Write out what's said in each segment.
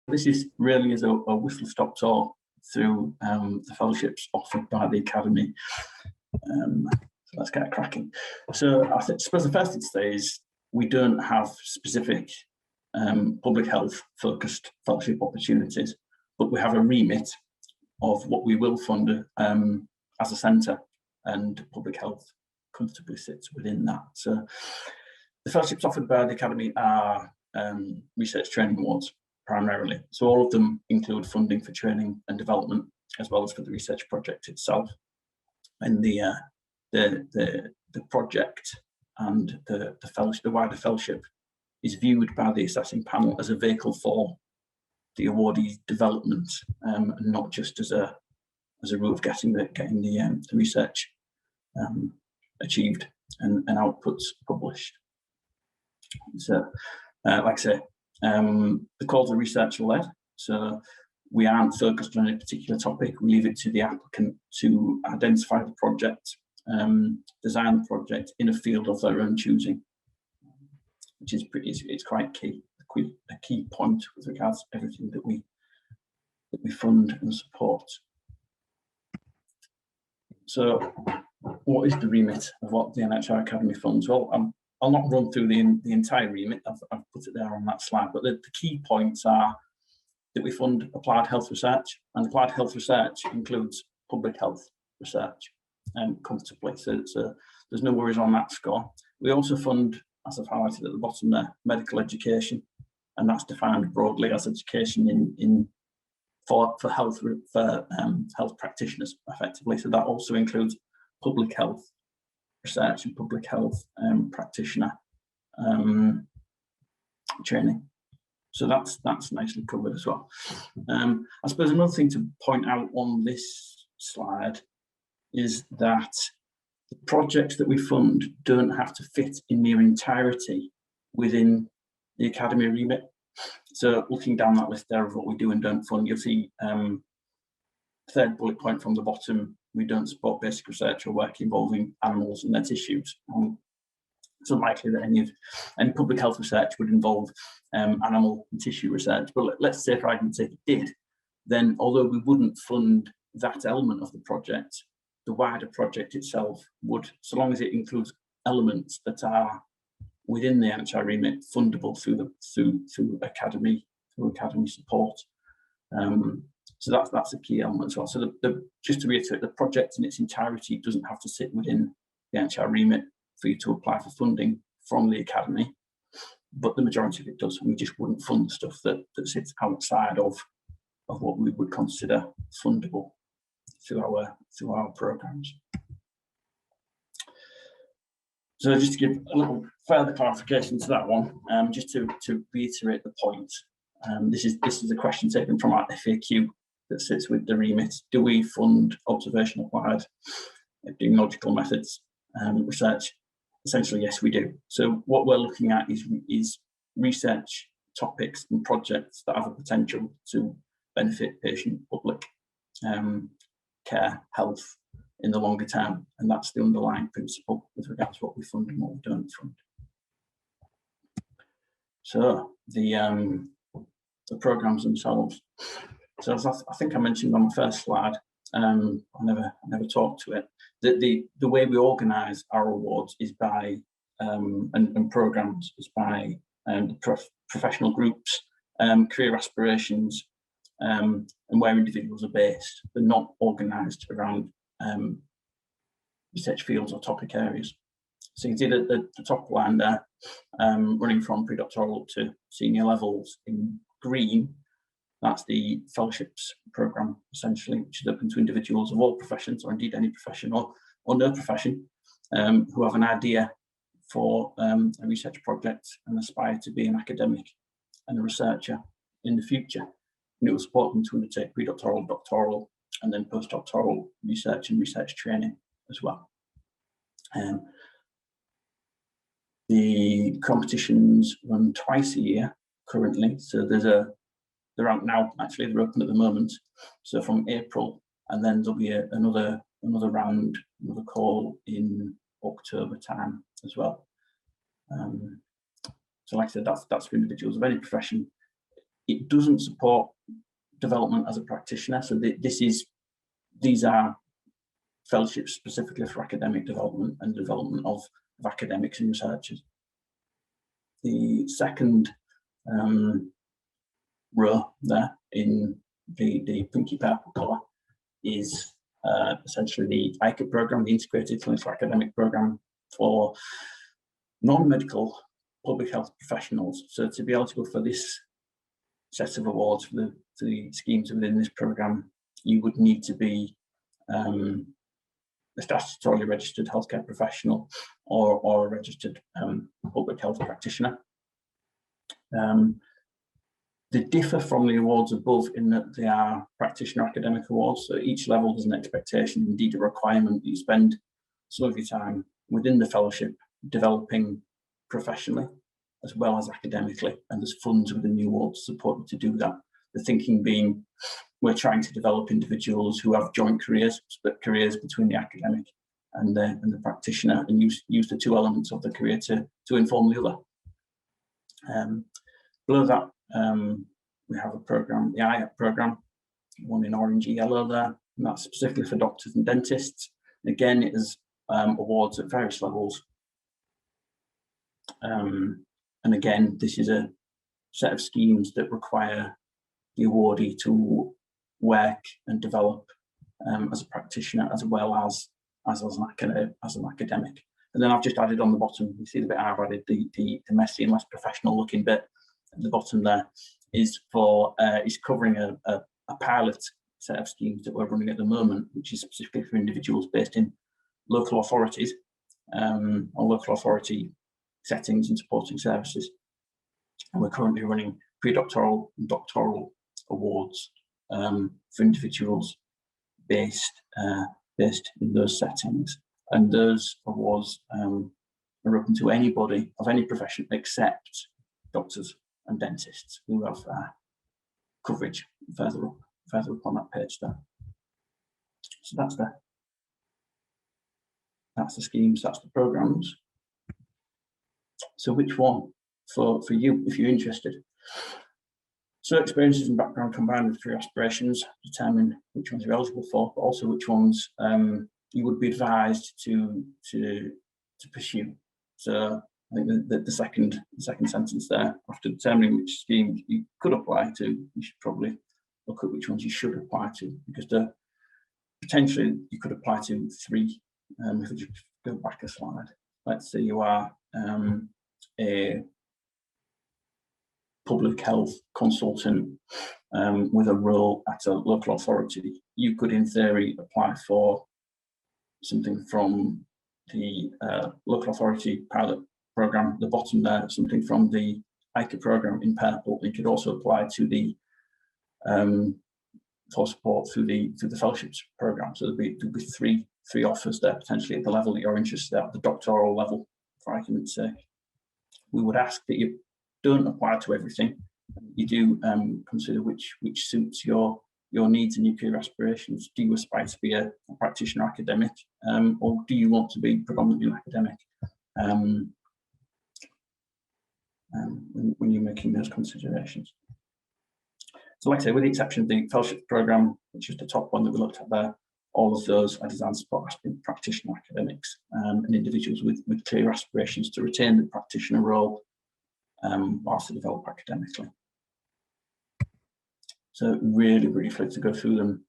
This is really is a whistle-stop tour through the fellowships offered by the Academy. So let's get cracking. So I suppose the first thing to say is we don't have specific public health focused fellowship opportunities, but we have a remit of what we will fund as a centre, and public health comfortably sits within that. So the fellowships offered by the Academy are research training awards primarily. So all of them include funding for training and development, as well as for the research project itself. And the project and the fellowship, the wider fellowship, is viewed by the assessing panel as a vehicle for the awardee's development, and not just as a route of getting the research achieved and outputs published. So, like I say, the calls are researcher-led, so we aren't focused on any particular topic. We leave it to the applicant to identify the project, design the project in a field of their own choosing, which is it's quite key, a key point with regards to everything that we fund and support. So, what is the remit of what the NIHR Academy funds? Well, I'll not run through the entire remit. I've put it there on that slide, but the key points are that we fund applied health research, and applied health research includes public health research, comfortably. So there's no worries on that score. We also fund, as I've highlighted at the bottom there, medical education, and that's defined broadly as education for health practitioners, effectively. So that also includes public health research and public health practitioner training. So that's nicely covered as well. I suppose another thing to point out on this slide is that the projects that we fund don't have to fit in their entirety within the Academy remit. So looking down that list there of what we do and don't fund, you'll see third bullet point from the bottom, we don't support basic research or work involving animals and their tissues. It's unlikely that any public health research would involve animal and tissue research, but let's say for argument's sake it did, then although we wouldn't fund that element of the project, the wider project itself would, so long as it includes elements that are within the NIHR remit, fundable through academy support. So that's a key element as well. So just to reiterate, the project in its entirety doesn't have to sit within the NIHR remit for you to apply for funding from the Academy, but the majority of it does, and we just wouldn't fund stuff that sits outside of what we would consider fundable through our programs. So just to give a little further clarification to that one, just to reiterate the point, this is a question taken from our FAQ that sits with the remit. Do we fund observational applied epidemiological methods research? Essentially, yes, we do. So what we're looking at is research topics and projects that have a potential to benefit patient, public care, health in the longer term, and that's the underlying principle with regards to what we fund and what we don't fund. So the programs themselves. So as I think I mentioned on the first slide, I never talked to it. The way we organise our awards is by and programs is by professional groups, career aspirations, and where individuals are based. They're not organised around research fields or topic areas. So you can see the top line there, running from pre-doctoral up to senior levels in green. That's the fellowships programme, essentially, which is open to individuals of all professions, or indeed any profession or no profession, who have an idea for a research project and aspire to be an academic and a researcher in the future. And it will support them to undertake pre-doctoral, doctoral, and then postdoctoral research and research training as well. The competitions run twice a year currently, so they're out now, actually, they're open at the moment. So from April, and then there'll be another round, another call in October time as well. So like I said, that's for individuals of any profession it doesn't support development as a practitioner. So these are fellowships specifically for academic development and development of academics and researchers. The second row there in the pinky purple colour is essentially the ICA programme, the Integrated Clinical Academic Programme for non-medical public health professionals. So to be eligible for this set of awards for the schemes within this programme, you would need to be a statutorily registered healthcare professional or a registered public health practitioner. They differ from the awards above in that they are practitioner academic awards. So each level has an expectation, indeed a requirement, that you spend some of your time within the fellowship developing professionally as well as academically, and there's funds within the award to support you to do that. The thinking being, we're trying to develop individuals who have joint careers, split careers between the academic and the practitioner, and use the two elements of the career to inform the other. Below that, we have a programme, the NIHR programme, one in orange and yellow there, and that's specifically for doctors and dentists. And again, it is awards at various levels. And again, this is a set of schemes that require the awardee to work and develop as a practitioner as well as an academic. And then I've just added on the bottom, you see the bit I've added, the messy and less professional looking bit at the bottom there is covering a pilot set of schemes that we're running at the moment, which is specifically for individuals based in local authorities or local authority settings and supporting services. And we're currently running pre-doctoral and doctoral awards for individuals based in those settings. And those awards are open to anybody of any profession except doctors and dentists who have coverage further up on that page there. So that's the schemes, that's the programmes. So which one for you, if you're interested? So experiences and background combined with career aspirations determine which ones you're eligible for, but also which ones you would be advised to pursue. So I think the second sentence there, after determining which schemes you could apply to, you should probably look at which ones you should apply to, because potentially you could apply to three. If we just go back a slide, let's say you are a public health consultant with a role at a local authority. You could, in theory, apply for something from the local authority pilot programme, the bottom there, something from the ICA programme in purple. You could also apply to the for support through the fellowships programme. So there'll be three offers there potentially at the level that you're interested at, the doctoral level, for argument's sake. We would ask that you don't apply to everything. You do consider which suits your needs and your career aspirations. Do you aspire to be a practitioner academic, or do you want to be predominantly an academic? When you're making those considerations. So like I say, with the exception of the fellowship programme, which is the top one that we looked at there, all of those are designed to support aspiring practitioner academics and individuals with clear aspirations to retain the practitioner role whilst they develop academically. So really briefly to go through them,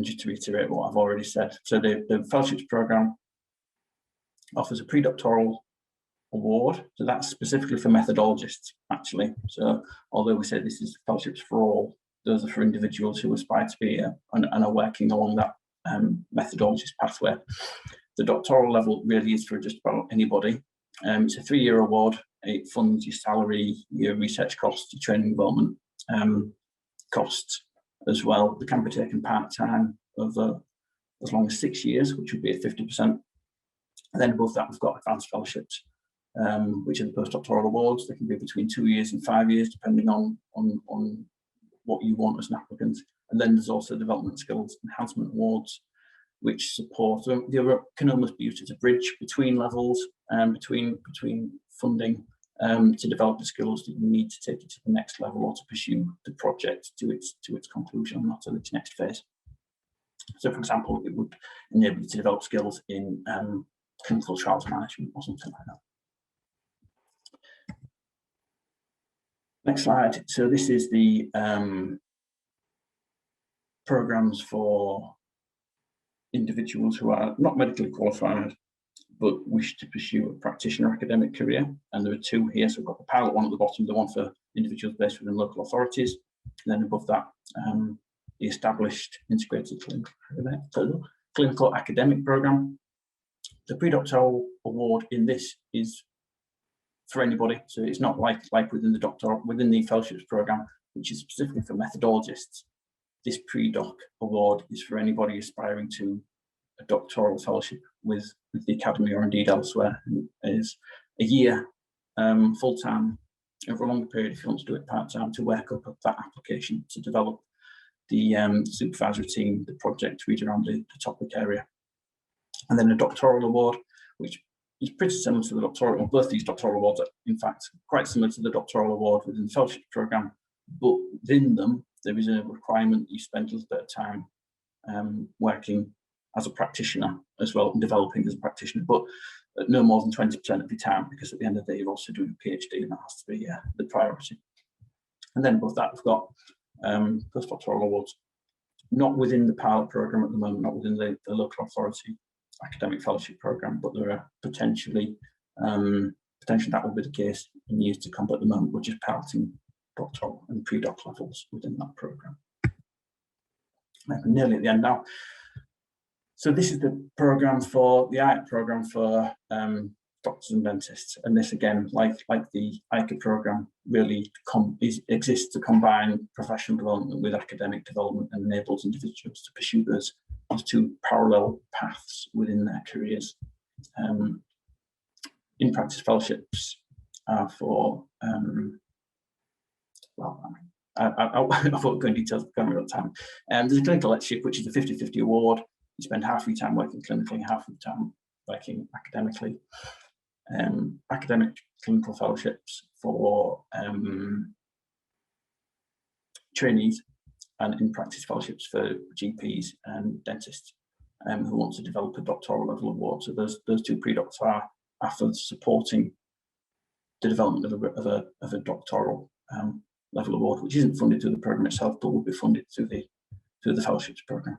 just to reiterate what I've already said. So the fellowships programme offers a pre-doctoral award, so that's specifically for methodologists actually. So although we say this is fellowships for all, those are for individuals who aspire to be and are working along that methodologist pathway. The doctoral level really is for just about anybody. It's a 3-year award. It funds your salary, your research costs, your training development costs as well. They can be taken part-time over as long as 6 years, which would be at 50%. And then above that, we've got advanced fellowships, which are the postdoctoral awards. They can be between 2 years and 5 years, depending on what you want as an applicant. And then there's also development skills enhancement awards, which support them. They can almost be used as a bridge between levels and between funding to develop the skills that you need to take it to the next level or to pursue the project to its conclusion, not to its next phase. So, for example, it would enable you to develop skills in clinical trials management or something like that. Next slide. So this is the programs for individuals who are not medically qualified but wish to pursue a practitioner academic career. And there are two here. So we've got the pilot one at the bottom, the one for individuals based within local authorities. And then above that, the established integrated clinical academic program. The pre-doctoral award in this is for anybody. So it's not like within the fellowships program, which is specifically for methodologists. This pre-doc award is for anybody aspiring to a doctoral fellowship with the academy or indeed elsewhere. And is a year full-time over a longer period if you want to do it part-time to work up that application to develop the supervisory team, the project read around the topic area. And then a doctoral award, which is pretty similar to the doctoral, both these doctoral awards are in fact quite similar to the doctoral award within the fellowship program, but within them there is a requirement that you spend a little bit of time working as a practitioner as well and developing as a practitioner, but no more than 20% of your time, because at the end of the day you're also doing a PhD and that has to be the priority. And then above that we've got postdoctoral awards, not within the pilot program at the moment, not within the local authority academic fellowship program, but there are potentially that will be the case in years to come. But at the moment we're just piloting doctoral and pre-doc levels within that program. I'm nearly at the end now. So this is the program for the IHR program for doctors and dentists, and this again, like the IHR program, really exists to combine professional development with academic development and enables individuals to pursue those two parallel paths within their careers. In practice fellowships are for I won't go into details, I've got a lot of time. There's a clinical lectureship, which is a 50-50 award. You spend half of your time working clinically, half of your time working academically. Academic clinical fellowships for trainees, and in practice fellowships for GPs and dentists who want to develop a doctoral level award. So those two pre-docs are for supporting the development of a doctoral level award, which isn't funded through the program itself, but will be funded through the fellowships program.